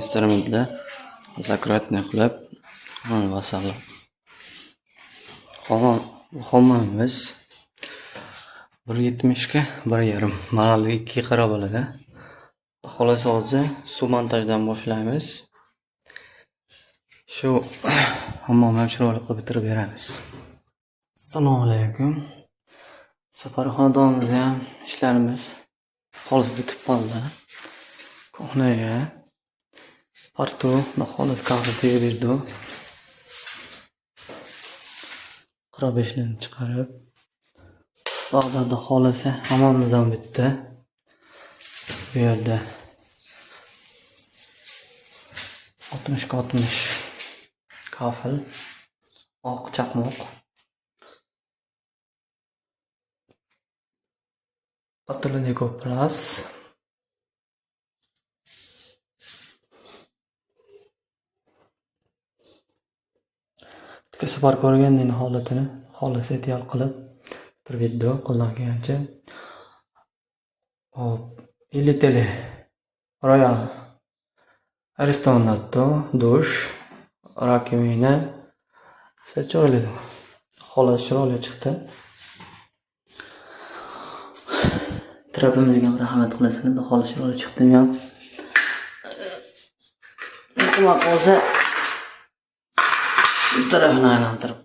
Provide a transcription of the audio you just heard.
Instrumentda zakratni qilib, vasallam. Hammamiz 1.70 ga 1.5. Mana 2 qarab bo'ladi. Xolos hozir suv montajdan boshlaymiz. Shu hammomni chiroyli qilib bitirib beramiz. Assalomu alaykum. Safarxonadamizda ham ishlarimiz hozir bitib qoldi. Kohnaga partu xolos kahve berdi. 45 ni chiqarib Bag'dodda xolasa hammamiz ham bitdi. Bu yerda 60 kafil oq chaqmoq Patolonico Plus safar ko'rganning holatini xolis ehtiyot qilib turibdi qo'ldan kelgancha. Hop, ilitele Royal Aristonato dush rakimina chiroyli. Xolos chiroyli chiqdi. Trapimizga rahmat qilasizlar. Xolos chiroyli chiqdi ham. Nima qolsa tarafini aylantirib